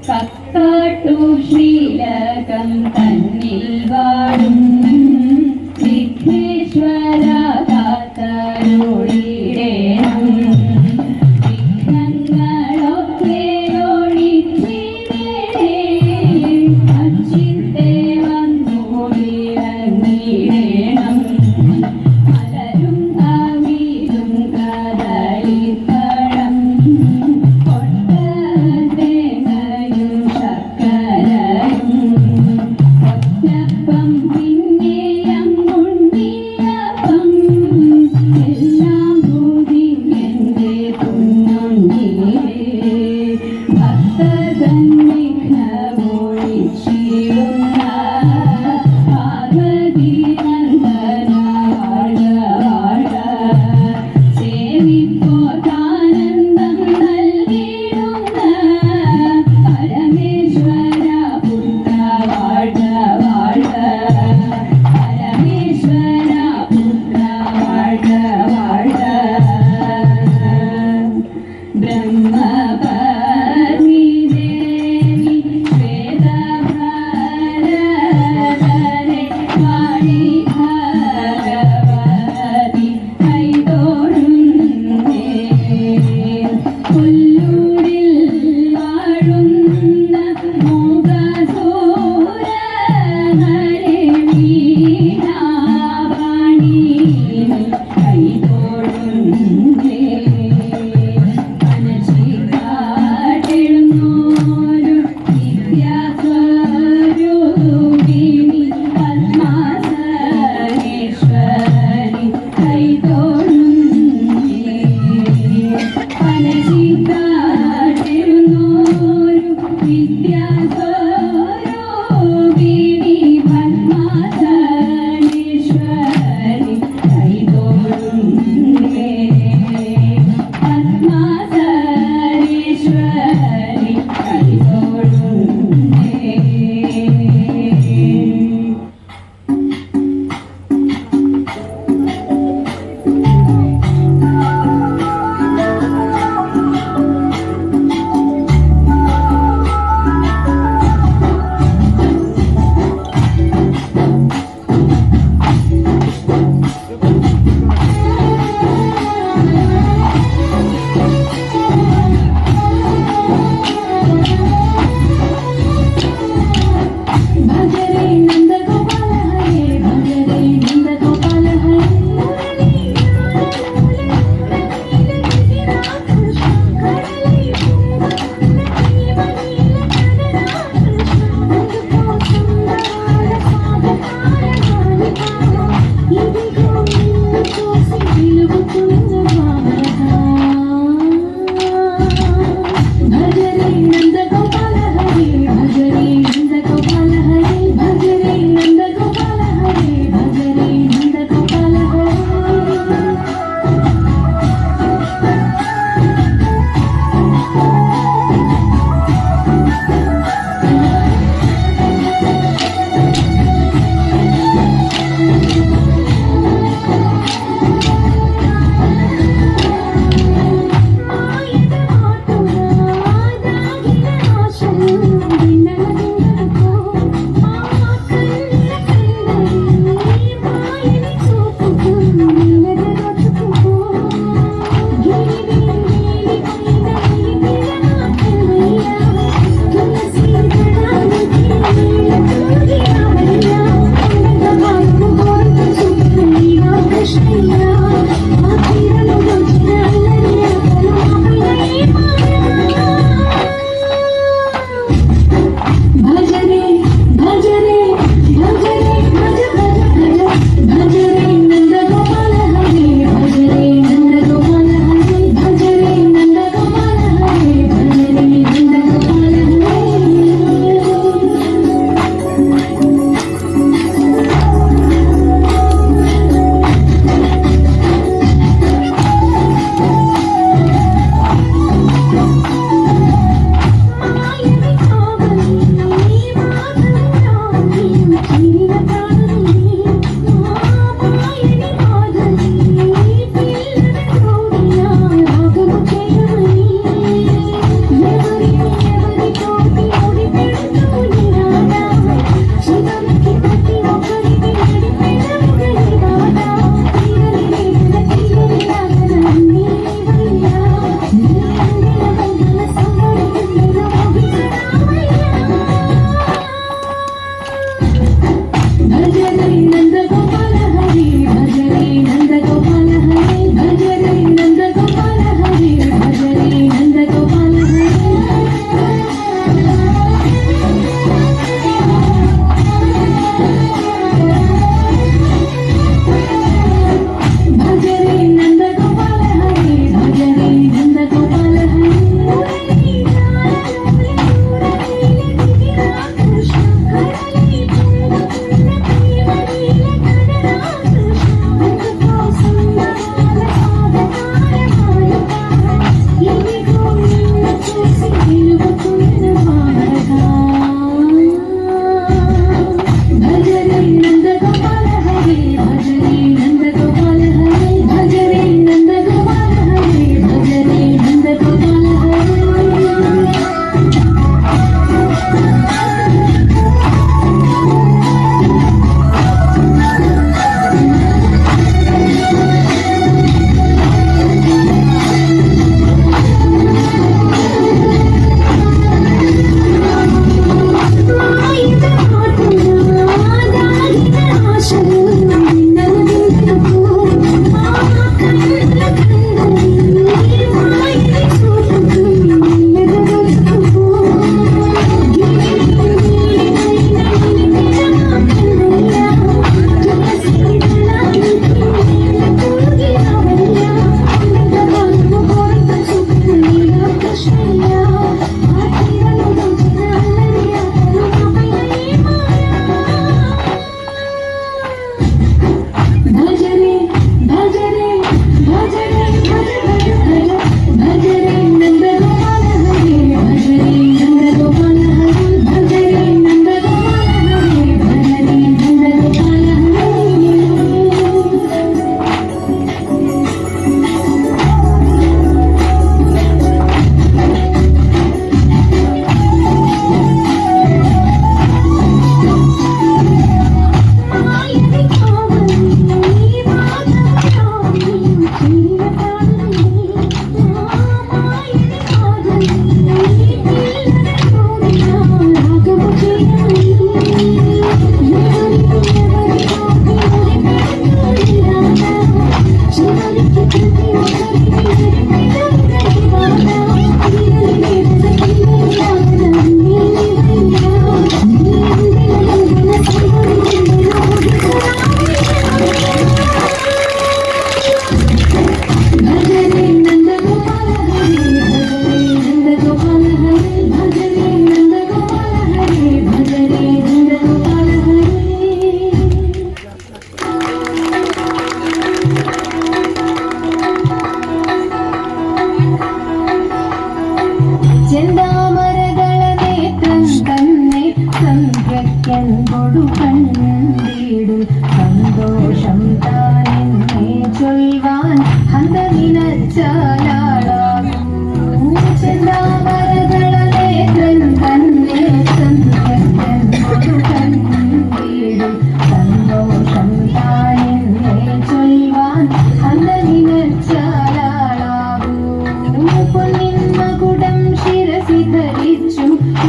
കക്കാട്ടു ശ്രീലകം തന്നിൽ വാഴും വിഘ്നേശ്വര കാത്തരുളിടേണം. വിഘ്നങ്ങളൊക്കെ ഒഴിച്ചിടണേ, അച്ചിത്തെ വന്നോളിറങ്ങിടേണം. മലരും അവിലും കദളിപ്പഴം കൊട്ടത്തേങ്ങയും ശർക്കരയും ഒറ്റപ്പം പിന്നെയും ഉണ്ണിയപ്പം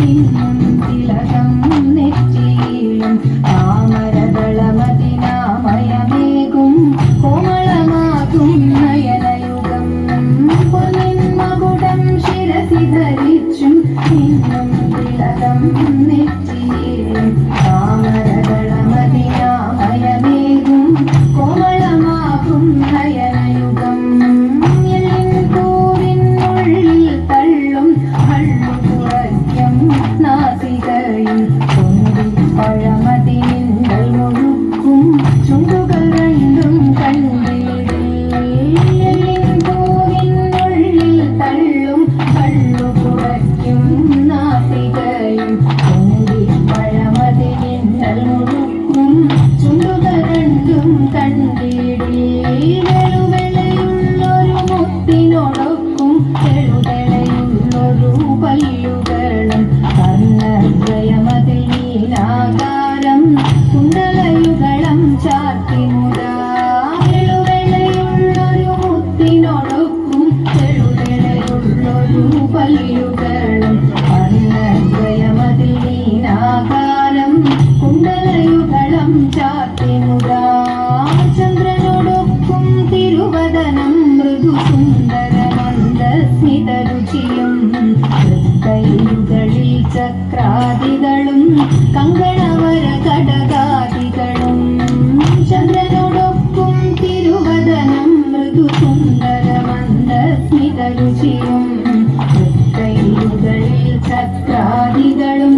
ഇന്നും തിലകം നെറ്റിയിലും താമരദളമതിനാമയമേകും കോമളമാകും നയനയുഗം പൊന്നിൻ മകുടം ശിരസി ധരിച്ചും ഇന്നും തിലകം നെറ്റിയിലും താമരദളമതിനാമയമേകും കോമളമാകും നയനയുഗം പഴമതിനിന്തൽ മുഴുക്കും ചുണ്ടുകൾ രണ്ടും കണ്ടിടുള്ളിൽ തള്ളും കള്ളു കുറയ്ക്കും നാസികയും പഴമതിനിന്തൽ മുഴുക്കും ചുണ്ടുകൾ രണ്ടും കണ്ടിടുള്ളൊരു മുത്തിനോടൊക്കും ചെറുതെളയുള്ളൊരു പല്ലുകളും കർണദ്വയമതിൽ ആകാരം കുണ്ടലയുഗളം ചാർത്തിമുടാളുകളെയുള്ളൊരു മുത്തിനോടൊക്കും ചെറുതെളയുള്ളൊരു പല്ലുകളും അന്നദ്വയമതിലീനാകാരം കുണ്ടലയുഗളം ചാർത്തിമുടാ ചന്ദ്രനോടൊക്കും തിരുവദനം മൃദു സുന്ദര മന്ദസ്മിതരുചിയും കൈകളിൽ ചക്രാദികളും കങ്കണവര കടകാദികളും ചന്ദ്രനോടൊപ്പം തിരുവദനം മൃദു സുന്ദര മന്ദസ്മിതരുചിയും കൈകളിൽ ചക്രാദികളും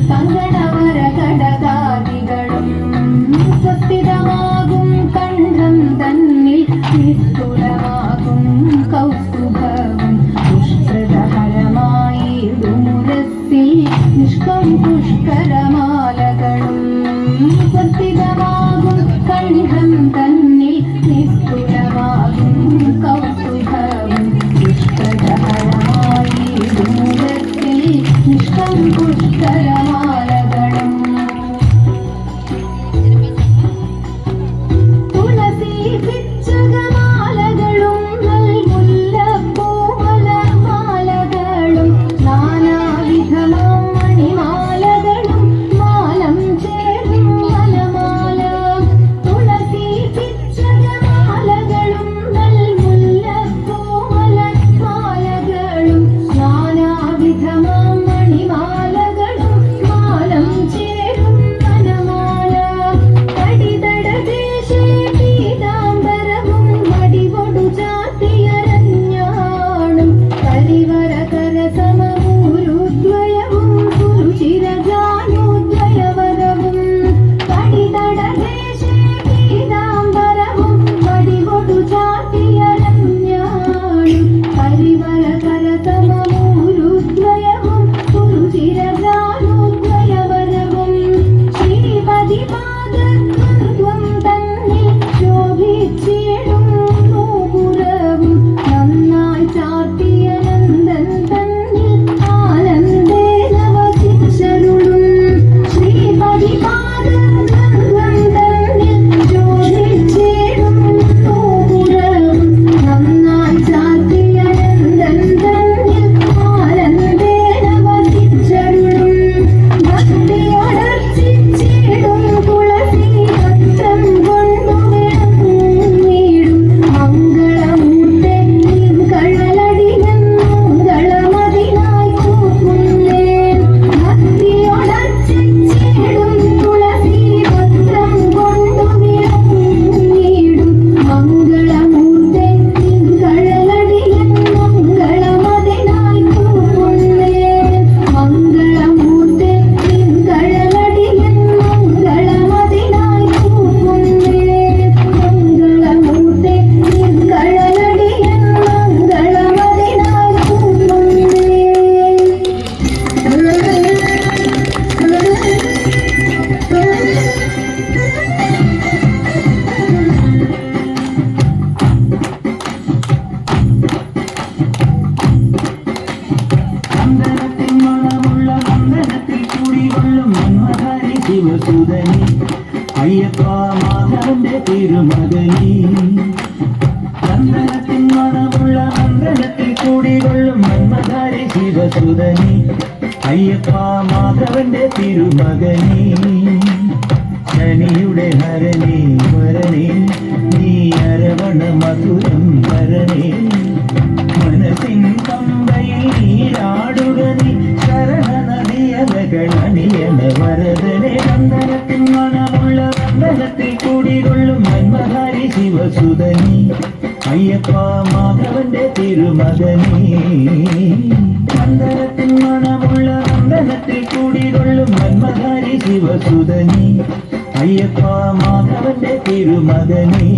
കങ്കണവര കടകാദികളും സ്വസ്ഥിതമാകും കണ്ഠം തന്നിൽ നിസ്തുലമാകും കൗസ്തുഭവും പുഷ്കരമായിടുമുരസ്സിൽ നിഷ്കം പുഷ്കരമാലകളും സ്വസ്ഥിതമാകും കണ്ഠം തന്നിൽ നിസ്തുലമാകും കൗസ്തുഭവും പുഷ്കരമായിടുമുരസ്സിൽ നിഷ്കം പുഷ്കരമാലകളും തുളസി പിച്ചകമാലകളും നൽമുല്ലപ്പൂവലമാലകളും നാനാവിധമാം മണിമാലകളും മാലം ചേരും മലമാല തുളസി പിച്ചകമാലകളും നൽമുല്ലപ്പൂവലമാലകളും നാനാവിധമാം മണിമാലകളും മാലം ചേരും വനമാല കടിതടദേശേ പീതാംബരവും മടിവൊടു ചാത്തിയരഞ്ഞാണും കരിവരകര സമമൂരുദ്വയവും സുരുചിരജാനുദ്വയവരവും കടിതടദേശേ പീതാംബരവും മടിവൊടു ചാത്തിയരഞ്ഞാണും കരിവരകര സമമൂരുദ്വയവും സുരുചിരജാനുദ്വയവരവും ശ്രീപതിപാദദ്വന്ദ്വം തന്നിൽ ശോഭിച്ചിടും നൂപുരവും നന്നായി ചാർത്തിയ നന്ദൻ തന്നിൽ ആനന്ദേന വസിച്ചരുളും ശ്രീപതിപാദദ്വന്ദ്വം തന്നിൽ ശോഭിച്ചിടും നൂപുരവും നന്നായി ചാർത്തിയ നന്ദൻ തന്നിൽ ആനന്ദേന വസിച്ചരുളും ഭക്തിയോടർച്ചിച്ചിടും തുളസി പത്രം കൊണ്ടു വിളങ്ങിടും മംഗളമൂർത്തെ നിൻ കഴലടിയൻ മംഗളമതിനായി കൂക്കുന്നേൻ ഭക്തിയോടർച്ചിച്ചിടും തുളസി പത്രം കൊണ്ടു വിളങ്ങിടും മംഗളമൂർത്തെ നിൻ കഴലടിയൻ മംഗളമതിനായി കൂക്കുന്നേൻ മംഗളമൂർത്തെ നിൻ കഴലടിയൻ മംഗളമതിനായി കൂക്കുന്നേൻ മംഗളമൂർത്തെ നിൻ കഴലടിയൻ മംഗളമതിനായി ചന്ദനത്തിൻ മണമുള്ള വന്ദനത്തിൽ കുടികൊള്ളും മന്മഥനെ ശിവസുതനി അയ്യപ്പ മാധവന്റെ തിരുമകനി ചന്ദനത്തിൻ മണമുള്ള വന്ദനത്തിൽ കുടികൊള്ളും മന്മഥനെ ശിവസുതനി അയ്യപ്പ മാധവന്റെ തിരുമകനേ ശനിയുടെ ഹരണേ വരണേ നീ അരവണ മധുരം വരണേ മനസ്സിൻ പമ്പയിൽ നീരാടുക നീ ശരണ നദിയലകൾ അണിയണ വരദനെ വന്ദനത്തിൻ മണമുള്ള വന്ദനത്തിൽ കൂടികൊള്ളും മന്മധാരി ശിവസുതനീ അയ്യപ്പ മാധവന്റെ തിരുമകനേ വന്ദനത്തിൻ മണമുള്ള വന്ദനത്തിൽ കൂടികൊള്ളും മന്മധാരി ശിവസുതനീ അയ്യപ്പ മാധവന്റെ തിരുമകനേ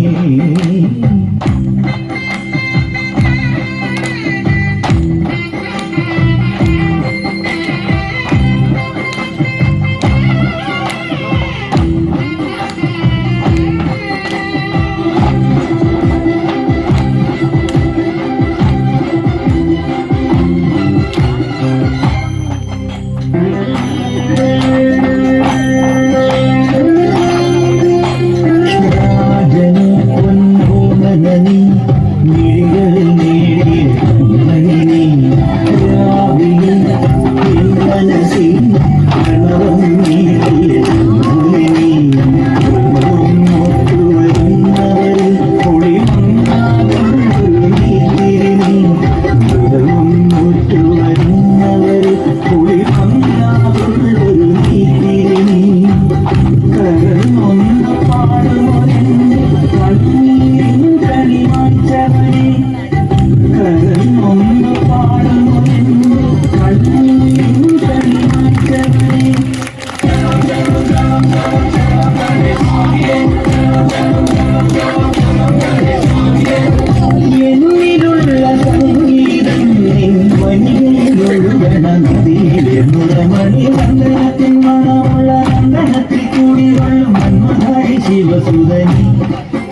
ശിവസുതനീ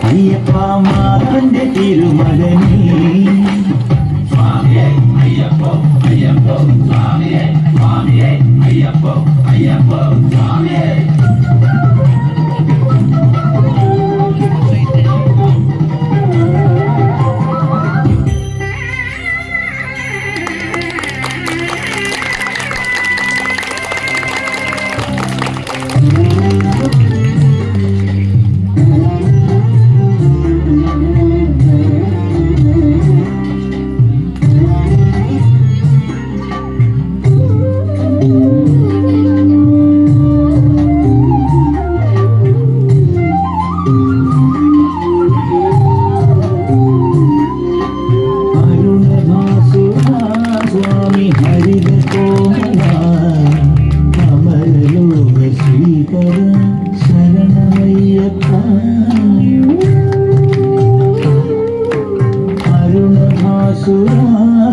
അയ്യപ്പ മാധവന്റെ തിരുമകനേ സ്വാമിയേ അയ്യപ്പോ അയ്യപ്പോ സ്വാമിയേ സ്വാമിയേ അയ്യപ്പോ അയ്യപ്പോ സ്വാമിയേ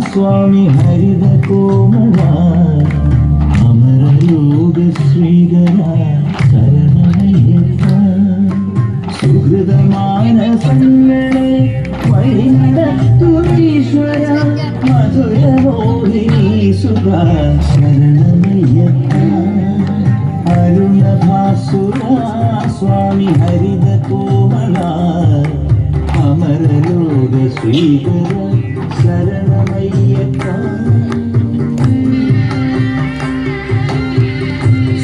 സ്വാമി ഹരിത കോമള അമരലോക ശ്രീകര ശരണമയ്യപ്പ സുഹൃതമാനസങ്ങളെ വഴിനടത്തുമീശ്വര മധുരമോഹിനി സുഖ ശരണമയ്യപ്പ അരുണഭാസുര സ്വാമി ഹരിത കോമള അമരലോക ശ്രീകര ശരണമയ്യപ്പ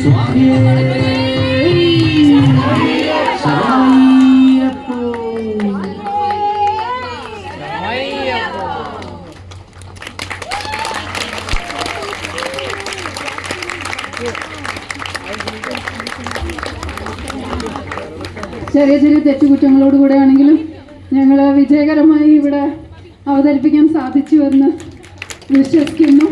സ്വാമിയേ ശരണമയ്യപ്പോ ചെറിയ ചെറിയ തെറ്റുകുറ്റങ്ങളോടുകൂടെ ആണെങ്കിലും ഞങ്ങൾ വിജയകരമായി ഇവിടെ അവതരിപ്പിക്കാൻ സാധിച്ചുവെന്ന് വിശ്വസിക്കുന്നു.